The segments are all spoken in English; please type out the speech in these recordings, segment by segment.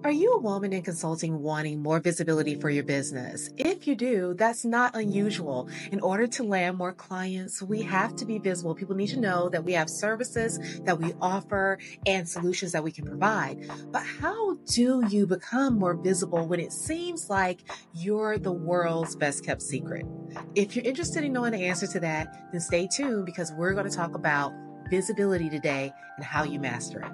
Are you a woman in consulting wanting more visibility for your business? If you do, that's not unusual. In order to land more clients, we have to be visible. People need to know that we have services that we offer and solutions that we can provide. But how do you become more visible when it seems like you're the world's best kept secret? If you're interested in knowing the answer to that, then stay tuned because we're going to talk about visibility today and how you master it.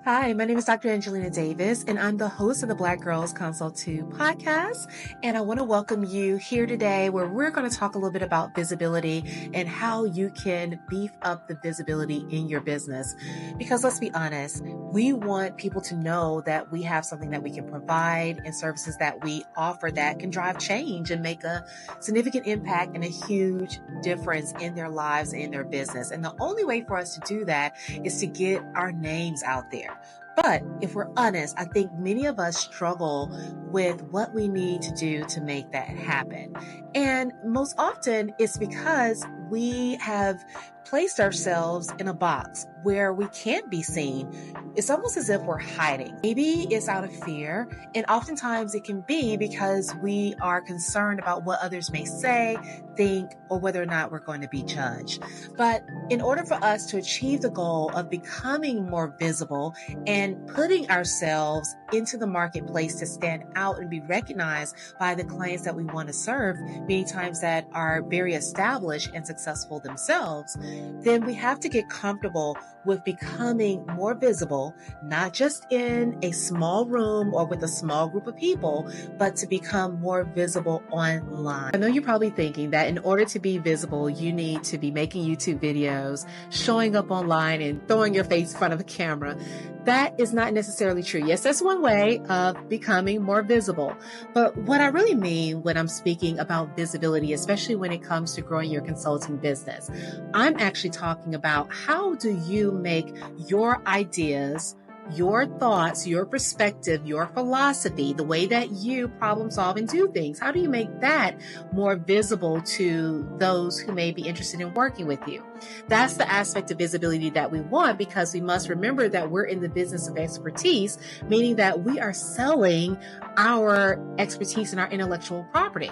Hi, my name is Dr. Angelina Davis, and I'm the host of the Black Girls Consult 2 podcast. And I want to welcome you here today where we're going to talk a little bit about visibility and how you can beef up the visibility in your business. Because let's be honest, we want people to know that we have something that we can provide and services that we offer that can drive change and make a significant impact and a huge difference in their lives and in their business. And the only way for us to do that is to get our names out there. But if we're honest, I think many of us struggle with what we need to do to make that happen. And most often it's because we have placed ourselves in a box where we can't be seen. It's almost as if we're hiding. Maybe it's out of fear, and oftentimes it can be because we are concerned about what others may say, think, or whether or not we're going to be judged. But in order for us to achieve the goal of becoming more visible and putting ourselves into the marketplace to stand out and be recognized by the clients that we want to serve, many times that are very established and successful themselves, then we have to get comfortable with becoming more visible, not just in a small room or with a small group of people, but to become more visible online. I know you're probably thinking that in order to be visible, you need to be making YouTube videos, showing up online and throwing your face in front of a camera. That is not necessarily true. Yes, that's one way of becoming more visible. But what I really mean when I'm speaking about visibility, especially when it comes to growing your consulting business, I'm actually talking about how do you make your ideas, your thoughts, your perspective, your philosophy, the way that you problem solve and do things. How do you make that more visible to those who may be interested in working with you? That's the aspect of visibility that we want, because we must remember that we're in the business of expertise, meaning that we are selling our expertise and our intellectual property.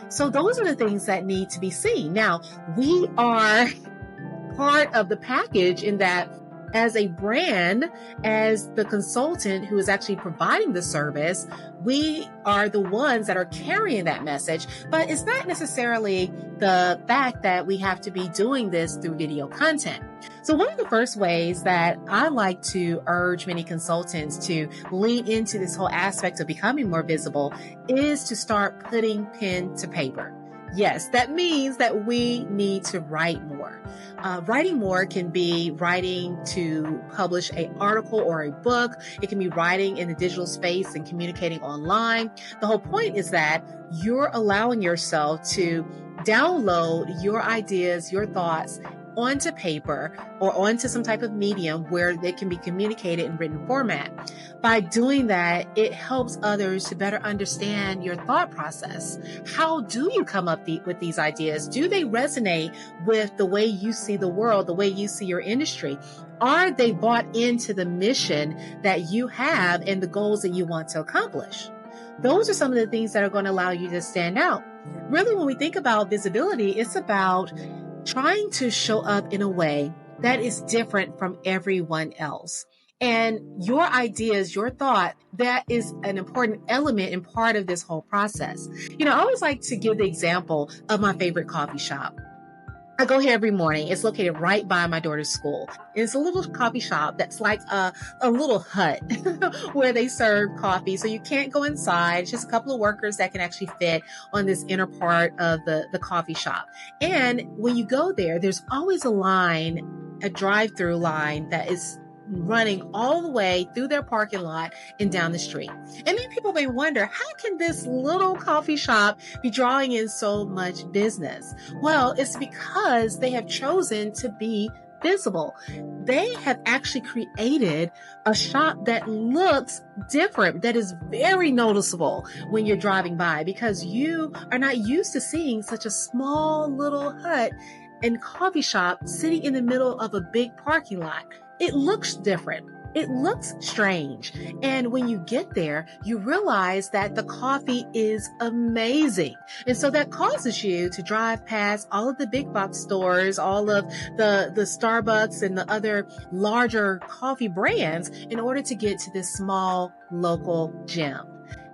So those are the things that need to be seen. Now, we are part of the package in that as a brand, as the consultant who is actually providing the service, we are the ones that are carrying that message. But it's not necessarily the fact that we have to be doing this through video content. So one of the first ways that I like to urge many consultants to lean into this whole aspect of becoming more visible is to start putting pen to paper. Yes, that means that we need to write more. Writing more can be writing to publish an article or a book. It can be writing in the digital space and communicating online. The whole point is that you're allowing yourself to download your ideas, your thoughts onto paper or onto some type of medium where they can be communicated in written format. By doing that, it helps others to better understand your thought process. How do you come up with these ideas? Do they resonate with the way you see the world, the way you see your industry? Are they bought into the mission that you have and the goals that you want to accomplish? Those are some of the things that are going to allow you to stand out. Really, when we think about visibility, it's about trying to show up in a way that is different from everyone else. And your ideas, your thought, that is an important element and part of this whole process. I always like to give the example of my favorite coffee shop. I go here every morning. It's located right by my daughter's school. It's a little coffee shop that's like a little hut where they serve coffee. So you can't go inside. It's just a couple of workers that can actually fit on this inner part of the coffee shop. And when you go there, there's always a drive-through line that is running all the way through their parking lot and down the street. And then people may wonder, how can this little coffee shop be drawing in so much business? Well, it's because they have chosen to be visible. They have actually created a shop that looks different, that is very noticeable when you're driving by, because you are not used to seeing such a small little hut and coffee shop sitting in the middle of a big parking lot. It looks different. it looks strange. And when you get there, you realize that the coffee is amazing. And so that causes you to drive past all of the big box stores, all of the Starbucks and the other larger coffee brands in order to get to this small local gem.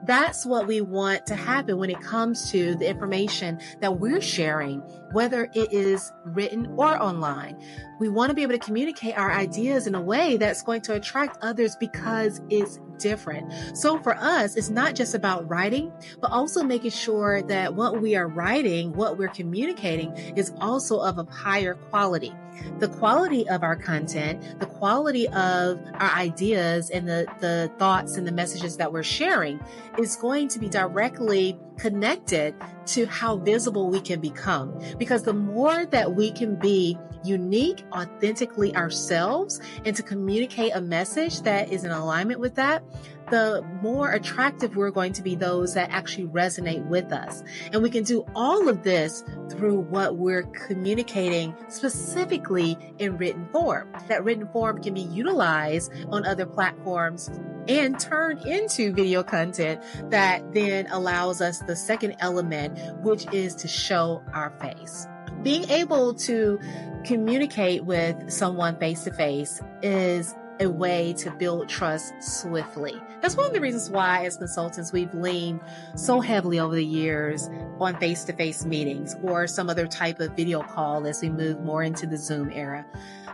That's what we want to happen when it comes to the information that we're sharing, whether it is written or online. We want to be able to communicate our ideas in a way that's going to attract others because it's different. So for us, it's not just about writing, but also making sure that what we are writing, what we're communicating is also of a higher quality. The quality of our content, the quality of our ideas and the thoughts and the messages that we're sharing is going to be directly connected to how visible we can become. Because the more that we can be unique, authentically ourselves, and to communicate a message that is in alignment with that, the more attractive we're going to be those that actually resonate with us. And we can do all of this through what we're communicating specifically in written form. That written form can be utilized on other platforms and turned into video content that then allows us the second element, which is to show our face. Being able to communicate with someone face to face is a way to build trust swiftly. That's one of the reasons why, as consultants, we've leaned so heavily over the years on face-to-face meetings or some other type of video call as we move more into the Zoom era.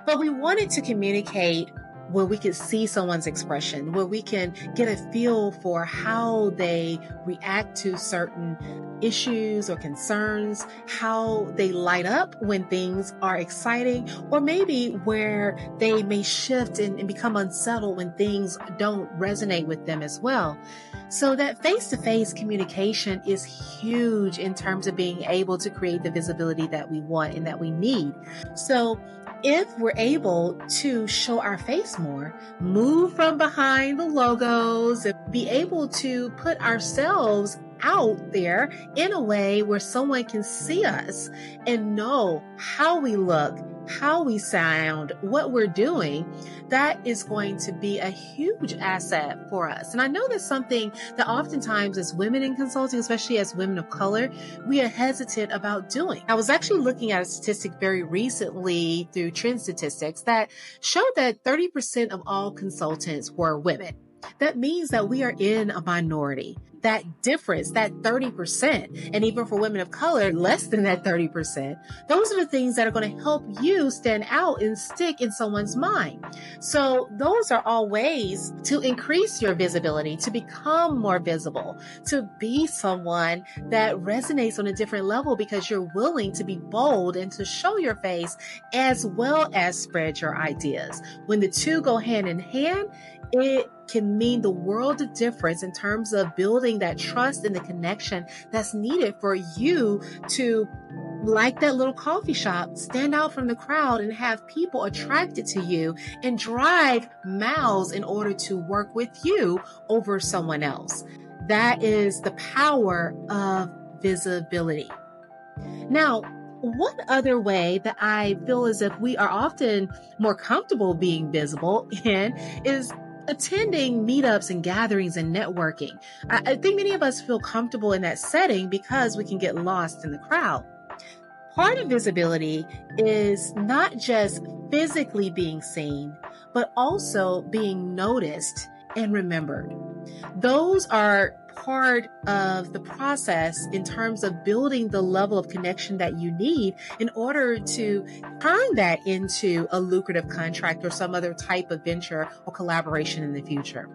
But we wanted to communicate where we could see someone's expression, where we can get a feel for how they react to certain issues or concerns, how they light up when things are exciting, or maybe where they may shift and become unsettled when things don't resonate with them as well. So that face-to-face communication is huge in terms of being able to create the visibility that we want and that we need. So if we're able to show our face more, move from behind the logos, and be able to put ourselves out there in a way where someone can see us and know how we look, how we sound, what we're doing, that is going to be a huge asset for us. And I know that's something that oftentimes as women in consulting, especially as women of color, we are hesitant about doing. I was actually looking at a statistic very recently through Trend Statistics that showed that 30% of all consultants were women. That means that we are in a minority. That difference, that 30%, and even for women of color, less than that 30%, those are the things that are going to help you stand out and stick in someone's mind. So those are all ways to increase your visibility, to become more visible, to be someone that resonates on a different level because you're willing to be bold and to show your face as well as spread your ideas. When the two go hand in hand, it can mean the world of difference in terms of building that trust and the connection that's needed for you to, like that little coffee shop, stand out from the crowd and have people attracted to you and drive miles in order to work with you over someone else. That is the power of visibility. Now, one other way that I feel as if we are often more comfortable being visible in is attending meetups and gatherings and networking. I think many of us feel comfortable in that setting because we can get lost in the crowd. Part of visibility is not just physically being seen, but also being noticed and remembered. Those are part of the process in terms of building the level of connection that you need in order to turn that into a lucrative contract or some other type of venture or collaboration in the future.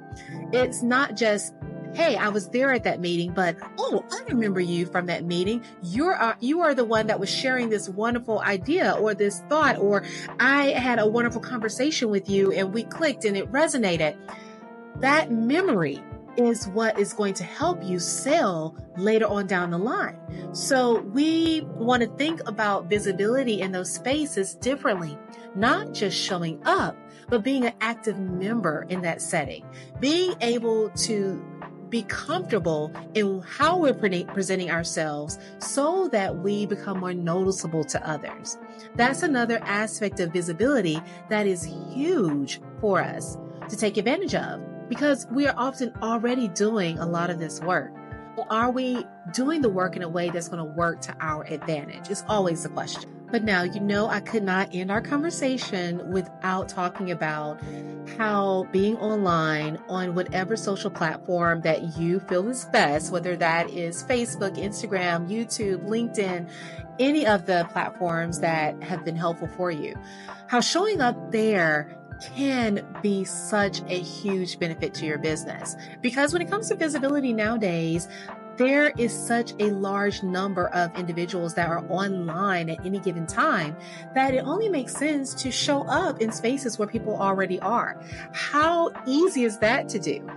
It's not just, hey, I was there at that meeting, but oh, I remember you from that meeting. You are the one that was sharing this wonderful idea or this thought, or I had a wonderful conversation with you and we clicked and it resonated. That memory is what is going to help you sell later on down the line. So we want to think about visibility in those spaces differently, not just showing up, but being an active member in that setting, being able to be comfortable in how we're presenting ourselves so that we become more noticeable to others. That's another aspect of visibility that is huge for us. to take advantage of, because we are often already doing a lot of this work. Well, are we doing the work in a way that's going to work to our advantage? It's always the question. But now, I could not end our conversation without talking about how being online on whatever social platform that you feel is best, whether that is Facebook, Instagram, YouTube, LinkedIn, any of the platforms that have been helpful for you, how showing up there can be such a huge benefit to your business. Because when it comes to visibility nowadays, there is such a large number of individuals that are online at any given time that it only makes sense to show up in spaces where people already are. How easy is that to do?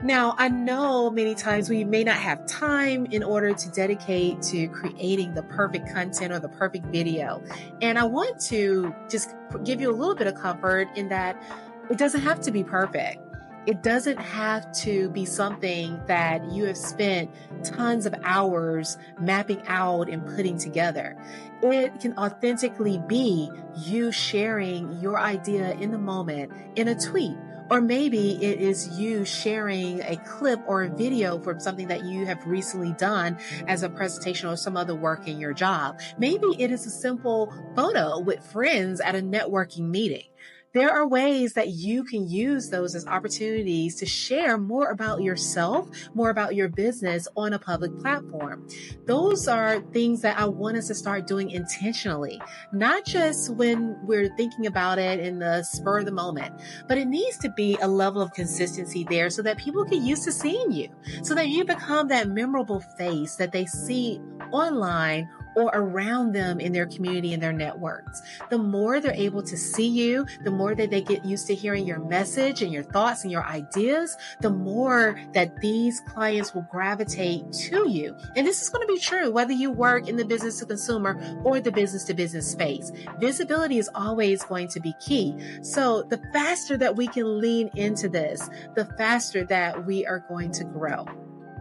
Now, I know many times we may not have time in order to dedicate to creating the perfect content or the perfect video. And I want to just give you a little bit of comfort in that it doesn't have to be perfect. It doesn't have to be something that you have spent tons of hours mapping out and putting together. It can authentically be you sharing your idea in the moment in a tweet. Or maybe it is you sharing a clip or a video from something that you have recently done as a presentation or some other work in your job. Maybe it is a simple photo with friends at a networking meeting. There are ways that you can use those as opportunities to share more about yourself, more about your business on a public platform. Those are things that I want us to start doing intentionally, not just when we're thinking about it in the spur of the moment, but it needs to be a level of consistency there so that people get used to seeing you, so that you become that memorable face that they see online or around them in their community and their networks. The more they're able to see you, the more that they get used to hearing your message and your thoughts and your ideas, the more that these clients will gravitate to you. And this is going to be true whether you work in the business to consumer or the business to business space. Visibility is always going to be key. So the faster that we can lean into this, the faster that we are going to grow.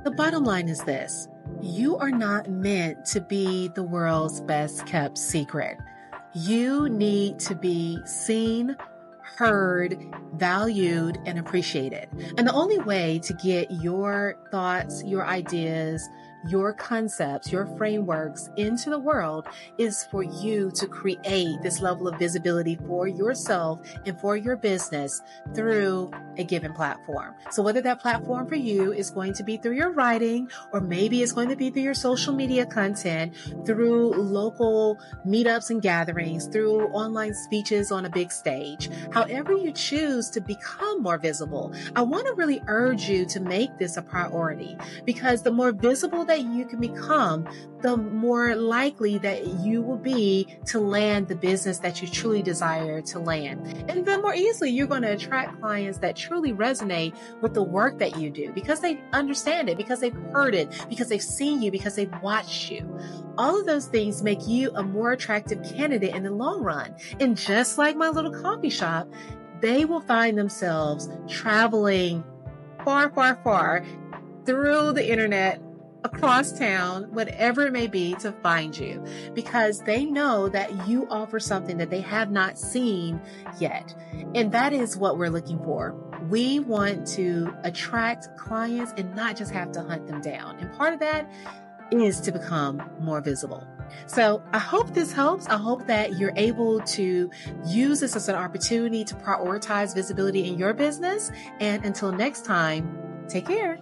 The bottom line is this: you are not meant to be the world's best kept secret. You need to be seen, heard, valued, and appreciated. And the only way to get your thoughts, your ideas, your concepts, your frameworks into the world is for you to create this level of visibility for yourself and for your business through a given platform. So whether that platform for you is going to be through your writing, or maybe it's going to be through your social media content, through local meetups and gatherings, through online speeches on a big stage, however you choose to become more visible, I want to really urge you to make this a priority, because the more visible that you can become, the more likely that you will be to land the business that you truly desire to land. And the more easily you're going to attract clients that truly resonate with the work that you do, because they understand it, because they've heard it, because they've seen you, because they've watched you. All of those things make you a more attractive candidate in the long run. And just like my little coffee shop, they will find themselves traveling far, far, far through the internet, across town, whatever it may be, to find you, because they know that you offer something that they have not seen yet. And that is what we're looking for. We want to attract clients and not just have to hunt them down. And part of that is to become more visible. So I hope this helps. I hope that you're able to use this as an opportunity to prioritize visibility in your business. And until next time, take care.